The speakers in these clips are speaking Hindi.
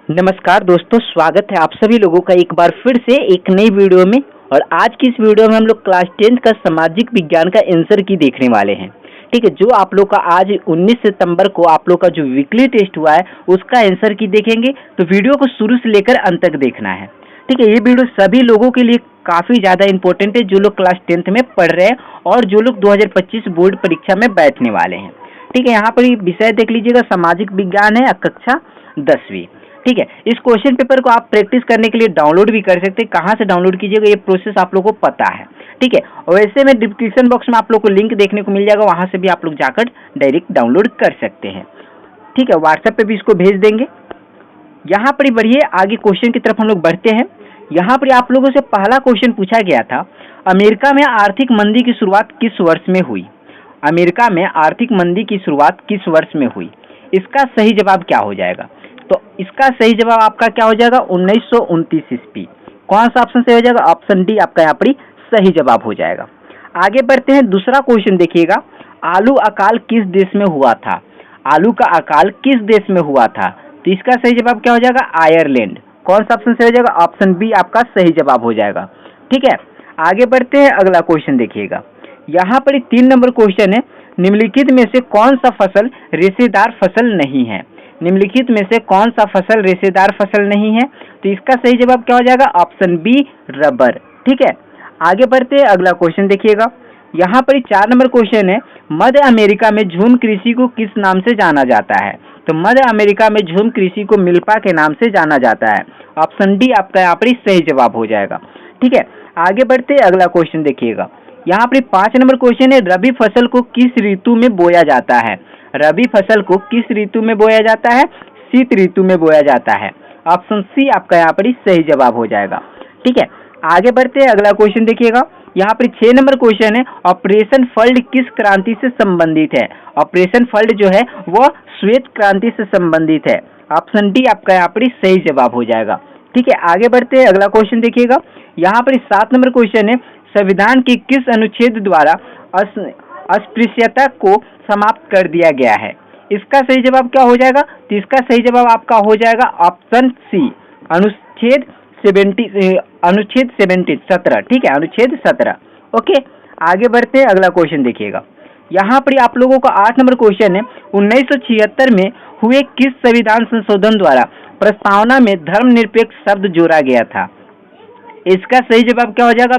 नमस्कार दोस्तों, स्वागत है आप सभी लोगों का एक बार फिर से एक नई वीडियो में। और आज की इस वीडियो में हम लोग क्लास 10 का सामाजिक विज्ञान का आंसर की देखने वाले हैं। ठीक है, जो आप लोग का आज 19 सितंबर को आप लोग का जो वीकली टेस्ट हुआ है उसका आंसर की देखेंगे, तो वीडियो को शुरू से लेकर अंत तक देखना है। ठीक है, ये वीडियो सभी लोगों के लिए काफ़ी ज़्यादा इंपॉर्टेंट है जो लोग क्लास 10th में पढ़ रहे हैं और जो लोग 2025 बोर्ड परीक्षा में बैठने वाले हैं। ठीक है, यहाँ पर ये विषय देख लीजिएगा, सामाजिक विज्ञान है, कक्षा 10वीं। ठीक है, इस क्वेश्चन पेपर को आप प्रैक्टिस करने के लिए डाउनलोड भी कर सकते हैं। कहाँ से डाउनलोड कीजिएगा ये प्रोसेस आप लोगों को पता है। ठीक है, और वैसे में डिस्क्रिप्शन बॉक्स में आप लोग को लिंक देखने को मिल जाएगा, वहाँ से भी आप लोग जाकर डायरेक्ट डाउनलोड कर सकते हैं। ठीक है, व्हाट्सएप पे भी इसको भेज देंगे। यहाँ पर ही बढ़िए आगे क्वेश्चन की तरफ हम लोग बढ़ते हैं। यहाँ पर आप लोगों से पहला क्वेश्चन पूछा गया था, अमेरिका में आर्थिक मंदी की शुरुआत किस वर्ष में हुई? अमेरिका में आर्थिक मंदी की शुरुआत किस वर्ष में हुई? इसका सही जवाब क्या हो जाएगा? तो इसका सही जवाब आपका क्या हो जाएगा? 1929 ईस्वी। कौन सा ऑप्शन सही हो जाएगा? ऑप्शन डी आपका यहाँ पर सही जवाब हो जाएगा। आगे बढ़ते हैं, दूसरा क्वेश्चन देखिएगा, आलू अकाल किस देश में हुआ था? आलू का अकाल किस देश में हुआ था? तो इसका सही जवाब क्या हो जाएगा? आयरलैंड। कौन सा ऑप्शन सही हो जाएगा? ऑप्शन बी आपका सही जवाब हो जाएगा। ठीक है, आगे बढ़ते हैं, अगला क्वेश्चन देखिएगा। यहाँ पर 3 नंबर क्वेश्चन है, निम्नलिखित में से कौन सा फसल रेशेदार फसल नहीं है? निम्नलिखित में से कौन सा फसल रेशेदार फसल नहीं है? तो इसका सही जवाब क्या हो जाएगा? Option B rubber. ठीक है, आगे बढ़ते हैं, अगला क्वेश्चन देखिएगा। यहाँ पर 4 नंबर क्वेश्चन है, मध्य अमेरिका में झूम कृषि को किस नाम से जाना जाता है? तो मध्य अमेरिका में झूम कृषि को मिल्पा के नाम से जाना जाता है। ऑप्शन डी आपका यहाँ पर सही जवाब हो जाएगा। ठीक है, आगे बढ़ते हैं, अगला क्वेश्चन देखिएगा। यहाँ पर 5 नंबर क्वेश्चन है, रबी फसल को किस ऋतु में बोया जाता है? रबी फसल को किस ऋतु में बोया जाता है? शीत ऋतु में बोया जाता है। ऑप्शन सी आपका यहाँ पर सही जवाब हो जाएगा। ठीक है, आगे बढ़ते हैं, अगला क्वेश्चन देखिएगा। यहाँ पर 6 नंबर क्वेश्चन है, ऑपरेशन फ्लड किस क्रांति से संबंधित है? ऑपरेशन फ्लड जो है वह श्वेत क्रांति से संबंधित है। ऑप्शन डी आपका यहाँ पर सही जवाब हो जाएगा। ठीक है, आगे बढ़ते हैं, अगला क्वेश्चन देखिएगा। यहाँ पर 7 नंबर क्वेश्चन है, संविधान के किस अनुच्छेद द्वारा अस्पृश्यता को समाप्त कर दिया गया है? इसका सही जवाब क्या हो जाएगा? तो इसका सही जवाब आपका हो जाएगा ऑप्शन सी, अनुच्छेद 17। ठीक है, अनुच्छेद 17। ओके, आगे बढ़ते हैं, अगला क्वेश्चन देखिएगा। यहाँ पर आप लोगों का 8 नंबर क्वेश्चन है, 1976 में हुए किस संविधान संशोधन द्वारा प्रस्तावना में धर्मनिरपेक्ष शब्द जोड़ा गया था? इसका सही जवाब क्या हो जाएगा?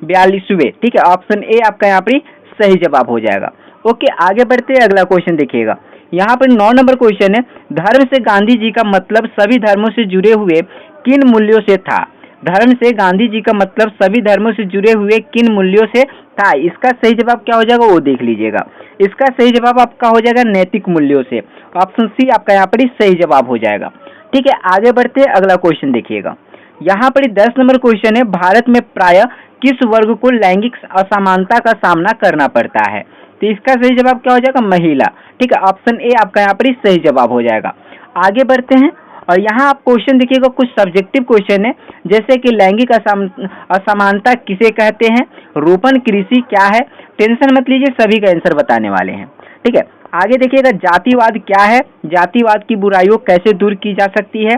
42वें। ठीक है, ऑप्शन ए आपका यहाँ पर सही जवाब हो जाएगा। ओके, आगे बढ़ते हैं, अगला क्वेश्चन देखिएगा। यहाँ पर 9 नंबर क्वेश्चन है, धर्म से गांधी जी का मतलब सभी धर्मों से जुड़े हुए किन मूल्यों से था? धर्म से गांधी जी का मतलब सभी धर्मों से जुड़े हुए किन मूल्यों से था? इसका सही जवाब क्या हो जाएगा वो देख लीजिएगा। इसका सही जवाब आपका हो जाएगा नैतिक मूल्यों से। ऑप्शन सी आपका यहाँ पर सही जवाब हो जाएगा। ठीक है, आगे बढ़ते हैं, अगला क्वेश्चन देखिएगा। यहाँ पर 10 नंबर क्वेश्चन है, भारत में प्रायः किस वर्ग को लैंगिक असमानता का सामना करना पड़ता है? तो इसका सही जवाब क्या हो जाएगा? महिला। ठीक है, ऑप्शन ए आपका यहाँ पर सही जवाब हो जाएगा। आगे बढ़ते हैं, और यहाँ आप क्वेश्चन देखिएगा, कुछ सब्जेक्टिव क्वेश्चन है, जैसे कि लैंगिक असमानता किसे कहते हैं, रोपण कृषि क्या है। टेंशन मत लीजिए, सभी का आंसर बताने वाले हैं। ठीक है, आगे देखिएगा, जातिवाद क्या है, जातिवाद की बुराइयों कैसे दूर की जा सकती है,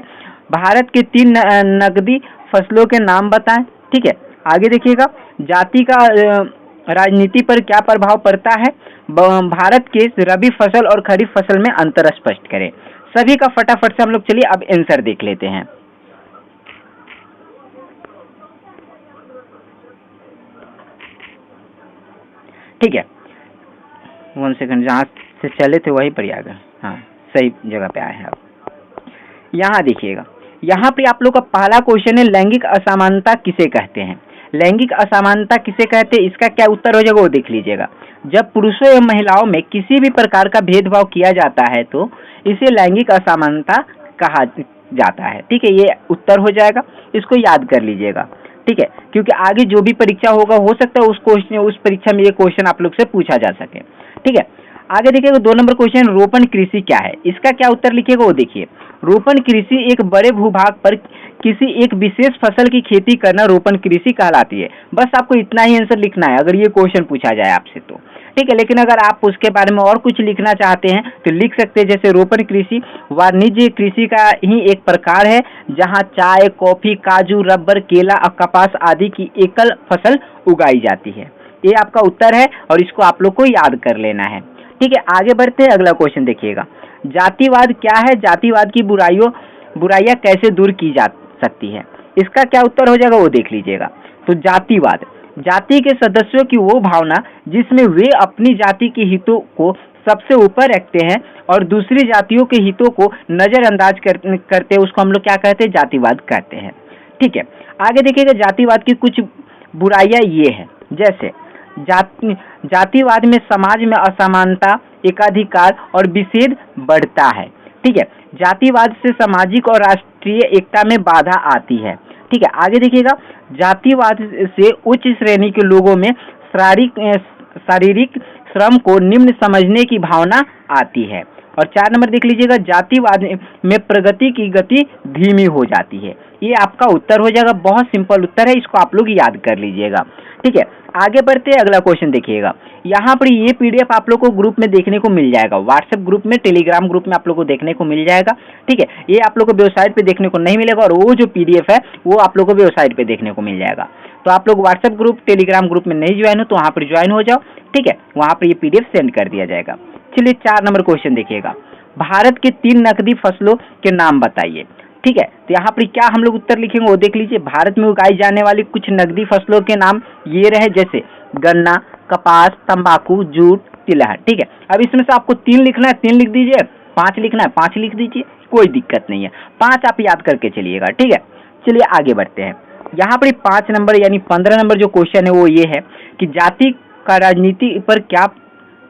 भारत के 3 नकदी फसलों के नाम बताएं। ठीक है, आगे देखिएगा, जाति का राजनीति पर क्या प्रभाव पड़ता है, भारत के रबी फसल और खरीफ फसल में अंतर स्पष्ट करें। सभी का फटाफट से हम लोग चलिए अब आंसर देख लेते हैं। ठीक है, 1 सेकंड, जहाँ से चले थे वहीं पर ही आ गए। हाँ, सही जगह पे आए हैं आप। यहाँ देखिएगा, यहाँ पे आप लोग का पहला क्वेश्चन है, लैंगिक असमानता किसे कहते हैं? लैंगिक असमानता किसे कहते हैं, इसका क्या उत्तर हो जाएगा वो देख लीजिएगा। जब पुरुषों एवं महिलाओं में किसी भी प्रकार का भेदभाव किया जाता है तो इसे लैंगिक असमानता कहा जाता है। ठीक है, ये उत्तर हो जाएगा, इसको याद कर लीजिएगा। ठीक है, क्योंकि आगे जो भी परीक्षा होगा हो सकता है उस परीक्षा में ये क्वेश्चन आप लोग से पूछा जा सके। ठीक है, आगे देखिएगा, 2 नंबर क्वेश्चन, रोपण कृषि क्या है? इसका क्या उत्तर लिखिएगा वो देखिए। रोपण कृषि एक बड़े भूभाग पर किसी एक विशेष फसल की खेती करना रोपण कृषि कहलाती है। बस आपको इतना ही आंसर लिखना है अगर ये क्वेश्चन पूछा जाए आपसे तो। ठीक है। लेकिन अगर आप उसके बारे में और कुछ लिखना चाहते हैं तो लिख सकते हैं, जैसे रोपण कृषि वाणिज्य कृषि का ही एक प्रकार है जहां चाय, कॉफी, काजू, रबर, केला और कपास आदि की एकल फसल उगाई जाती है। ये आपका उत्तर है और इसको आप लोग को याद कर लेना है। ठीक है, आगे बढ़ते हैं, अगला क्वेश्चन देखिएगा। जातिवाद क्या है? जातिवाद की बुराइयां कैसे दूर की जा सकती है? इसका क्या उत्तर हो जाएगा वो देख लीजिएगा। तो जातिवाद, जाति के सदस्यों की वो भावना जिसमें वे अपनी जाति के हितों को सबसे ऊपर रखते हैं और दूसरी जातियों के हितों को नजरअंदाज करते हैं, उसको हम लोग क्या कहते हैं? जातिवाद कहते हैं। ठीक है, आगे देखिएगा। जातिवाद की कुछ बुराइयां ये है, जैसे जातिवाद में समाज में असमानता, एकाधिकार और विभेद बढ़ता है। ठीक है, जातिवाद से सामाजिक और राष्ट्रीय एकता में बाधा आती है। ठीक है, आगे देखिएगा। जातिवाद से उच्च श्रेणी के लोगों में शारीरिक श्रम को निम्न समझने की भावना आती है। और 4 नंबर देख लीजिएगा। जातिवाद में प्रगति की गति धीमी हो जाती है। ये आपका उत्तर हो जाएगा। बहुत सिंपल उत्तर है, इसको आप लोग याद कर लीजिएगा। ठीक है, आगे बढ़ते हैं, अगला क्वेश्चन देखिएगा। यहाँ पर ये पीडीएफ आप लोग को ग्रुप में देखने को मिल जाएगा, व्हाट्सएप ग्रुप में, टेलीग्राम ग्रुप में आप लोग को देखने को मिल जाएगा। ठीक है, ये आप लोग को वेबसाइट पे देखने को नहीं मिलेगा और वो जो पीडीएफ है वो आप लोग को वेबसाइट पे देखने को मिल जाएगा। तो आप लोग व्हाट्सएप ग्रुप, टेलीग्राम ग्रुप में नहीं ज्वाइन हो तो वहाँ पर ज्वाइन हो जाओ। ठीक है, वहाँ पर ये पीडीएफ सेंड कर दिया जाएगा। चलिए 4 नंबर क्वेश्चन देखिएगा। भारत के 3 नकदी फसलों के नाम बताइए। ठीक है, तो यहाँ पर क्या हम लोग उत्तर लिखेंगे वो देख लीजिए। भारत में उगाई जाने वाली कुछ नकदी फसलों के नाम ये रहे, जैसे गन्ना, कपास, तंबाकू, जूट, तिलहन। ठीक है, अब इसमें से आपको 3 लिखना है, 3 लिख दीजिए। 5 लिखना है, 5 लिख दीजिए, कोई दिक्कत नहीं है। 5 आप याद करके चलिएगा। ठीक है, चलिए आगे बढ़ते हैं। यहाँ पर 5 नंबर यानी 15 नंबर जो क्वेश्चन है वो ये है कि जाति का राजनीति पर क्या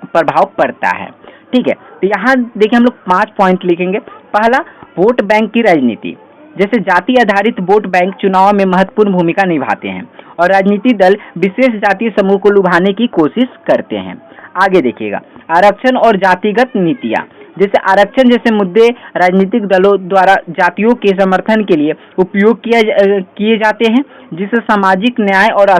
प्रभाव पड़ता है। ठीक है, तो यहाँ देखिए हम लोग 5 पॉइंट लिखेंगे। पहला, वोट बैंक की राजनीति, जैसे जाति आधारित वोट बैंक चुनाव में महत्वपूर्ण भूमिका निभाते हैं और राजनीतिक दल विशेष जातीय समूह को लुभाने की कोशिश करते हैं। आगे देखिएगा। आरक्षण और जातिगत नीतियाँ, जैसे आरक्षण जैसे मुद्दे राजनीतिक दलों द्वारा जातियों के समर्थन के लिए उपयोग किए जाते हैं, जिससे सामाजिक न्याय और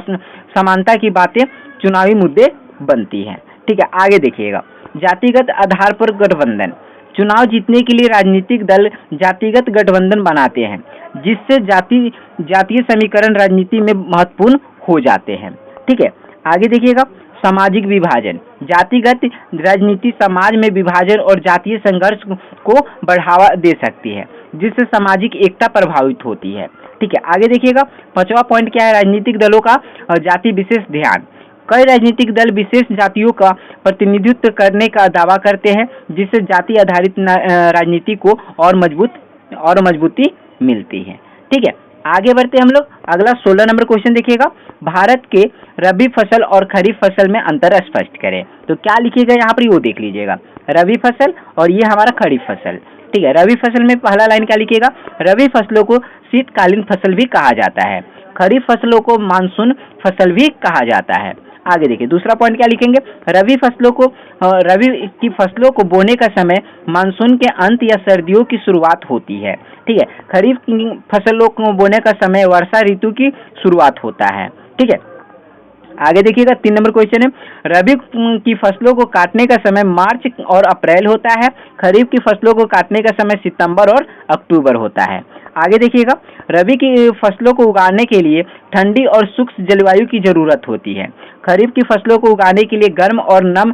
समानता की बातें चुनावी मुद्दे बनती हैं। ठीक है, आगे देखिएगा। जातिगत आधार पर गठबंधन, चुनाव जीतने के लिए राजनीतिक दल जातिगत गठबंधन बनाते हैं, जिससे जातीय समीकरण राजनीति में महत्वपूर्ण हो जाते हैं। ठीक है, आगे देखिएगा। सामाजिक विभाजन, जातिगत राजनीति समाज में विभाजन और जातीय संघर्ष को बढ़ावा दे सकती है, जिससे सामाजिक एकता प्रभावित होती है। ठीक है, आगे देखिएगा। 5वां पॉइंट क्या है? राजनीतिक दलों का जाति विशेष ध्यान, कई राजनीतिक दल विशेष जातियों का प्रतिनिधित्व करने का दावा करते हैं, जिससे जाति आधारित राजनीति को और मजबूती मिलती है। ठीक है, आगे बढ़ते हैं हम लोग। अगला 16 नंबर क्वेश्चन देखिएगा। भारत के रबी फसल और खरीफ फसल में अंतर स्पष्ट करें। तो क्या लिखिएगा यहाँ पर वो देख लीजिएगा। रबी फसल और ये हमारा खरीफ फसल। ठीक है, रबी फसल में पहला लाइन क्या लिखिएगा? रबी फसलों को शीतकालीन फसल भी कहा जाता है, खरीफ फसलों को मानसून फसल भी कहा जाता है। आगे देखिए, दूसरा पॉइंट क्या लिखेंगे? रबी की फसलों को बोने का समय मानसून के अंत या सर्दियों की शुरुआत होती है। ठीक है, खरीफ की फसलों को बोने का समय वर्षा ऋतु की शुरुआत होता है। ठीक है, आगे देखिएगा। 3 नंबर क्वेश्चन है, रबी की फसलों को काटने का समय मार्च और अप्रैल होता है, खरीफ की फसलों को काटने का समय सितंबर और अक्टूबर होता है। आगे देखिएगा। रबी की फसलों को उगाने के लिए ठंडी और शुष्क जलवायु की जरूरत होती है, खरीफ की फसलों को उगाने के लिए गर्म और नम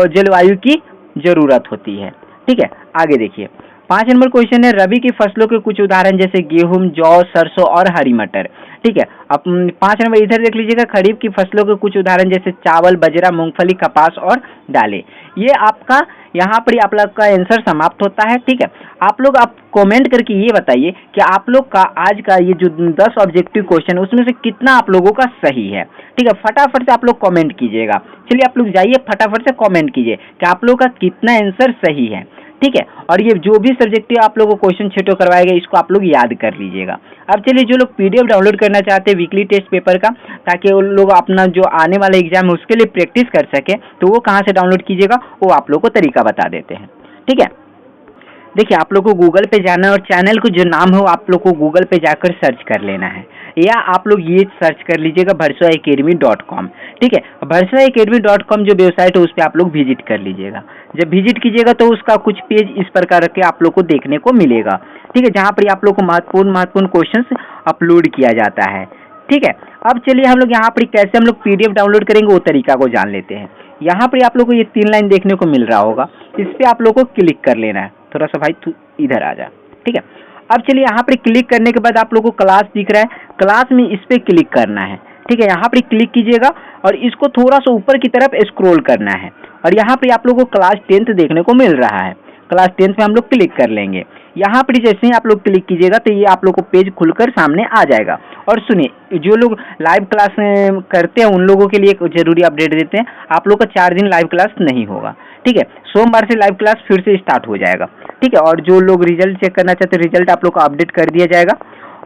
जलवायु की जरूरत होती है। ठीक है, आगे देखिए। 5 नंबर क्वेश्चन है, रबी की फसलों के कुछ उदाहरण जैसे गेहूं, जौ, सरसों और हरी मटर। ठीक है, अब 5 नंबर इधर देख लीजिएगा। खरीफ की फसलों के कुछ उदाहरण जैसे चावल, बाजरा, मूंगफली, कपास और दालें। ये आपका यहाँ पर आप लोग का आंसर समाप्त होता है। ठीक है, आप लोग कमेंट करके ये बताइए कि आप लोग का आज का ये जो 10 ऑब्जेक्टिव क्वेश्चन उसमें से कितना आप लोगों का सही है। ठीक है, फटाफट से आप लोग कमेंट कीजिएगा। चलिए आप लोग जाइए फटाफट से कमेंट कीजिए कि आप लोग का कितना आंसर सही है। ठीक है, और ये जो भी सब्जेक्टिव आप लोगों को क्वेश्चन छठो करवाएगा इसको आप लोग याद कर लीजिएगा। अब चलिए, जो लोग पीडीएफ डाउनलोड करना चाहते हैं वीकली टेस्ट पेपर का, ताकि वो लोग अपना जो आने वाला एग्जाम है उसके लिए प्रैक्टिस कर सके, तो वो कहाँ से डाउनलोड कीजिएगा वो आप लोग को तरीका बता देते हैं। ठीक है, देखिए आप लोग को गूगल पे जाना है और चैनल को जो नाम हो आप लोग को गूगल पे जाकर सर्च कर लेना है, या आप लोग ये सर्च कर लीजिएगा Versova-Academy.com। ठीक है, Versova-Academy.com जो वेबसाइट है उस पर आप लोग विजिट कर लीजिएगा। जब विजिट कीजिएगा तो उसका कुछ पेज इस प्रकार के आप लोग को देखने को मिलेगा। ठीक है, जहाँ पर आप लोग को महत्वपूर्ण क्वेश्चन अपलोड किया जाता है। ठीक है, अब चलिए हम लोग यहाँ पर कैसे हम लोग PDF डाउनलोड करेंगे वो तरीका को जान लेते हैं। यहाँ पर आप लोग को ये 3 लाइन देखने को मिल रहा होगा, इस पर आप लोग को क्लिक कर लेना है। थोड़ा सा भाई तू इधर आ जा। ठीक है, अब चलिए यहाँ पर क्लिक करने के बाद आप लोगों को क्लास दिख रहा है, क्लास में इस पर क्लिक करना है। ठीक है, यहाँ पर क्लिक कीजिएगा और इसको थोड़ा सा ऊपर की तरफ स्क्रॉल करना है और यहाँ पर आप लोगों को क्लास 10th देखने को मिल रहा है। क्लास 10th में हम लोग क्लिक कर लेंगे। यहाँ पर जैसे ही आप लोग क्लिक कीजिएगा तो ये आप लोग को पेज खुलकर सामने आ जाएगा। और सुनिए, जो लोग लाइव क्लास करते हैं उन लोगों के लिए एक जरूरी अपडेट देते हैं, आप लोग का 4 दिन लाइव क्लास नहीं होगा। ठीक है, सोमवार से लाइव क्लास फिर से स्टार्ट हो जाएगा। ठीक है, और जो लोग रिजल्ट चेक करना चाहते हैं रिजल्ट आप लोग को अपडेट कर दिया जाएगा।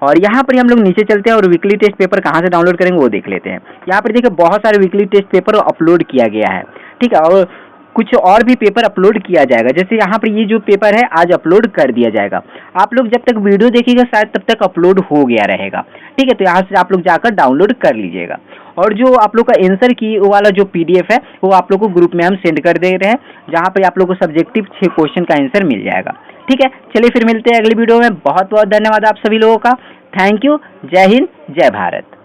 और यहाँ पर हम लोग नीचे चलते हैं और वीकली टेस्ट पेपर कहाँ से डाउनलोड करेंगे वो देख लेते हैं। यहाँ पर देखिए बहुत सारे वीकली टेस्ट पेपर अपलोड किया गया है। ठीक है, और कुछ और भी पेपर अपलोड किया जाएगा, जैसे यहाँ पर ये जो पेपर है आज अपलोड कर दिया जाएगा। आप लोग जब तक वीडियो देखिएगा शायद तब तक अपलोड हो गया रहेगा। ठीक है, तो यहाँ से आप लोग जाकर डाउनलोड कर लीजिएगा। और जो आप लोग का आंसर की वाला जो PDF है वो आप लोग को ग्रुप में हम सेंड कर दे रहे हैं, जहाँ पे आप लोग को सब्जेक्टिव 6 क्वेश्चन का आंसर मिल जाएगा। ठीक है, चलिए फिर मिलते हैं अगली वीडियो में। बहुत बहुत धन्यवाद आप सभी लोगों का। Thank you. जय हिंद, जय भारत।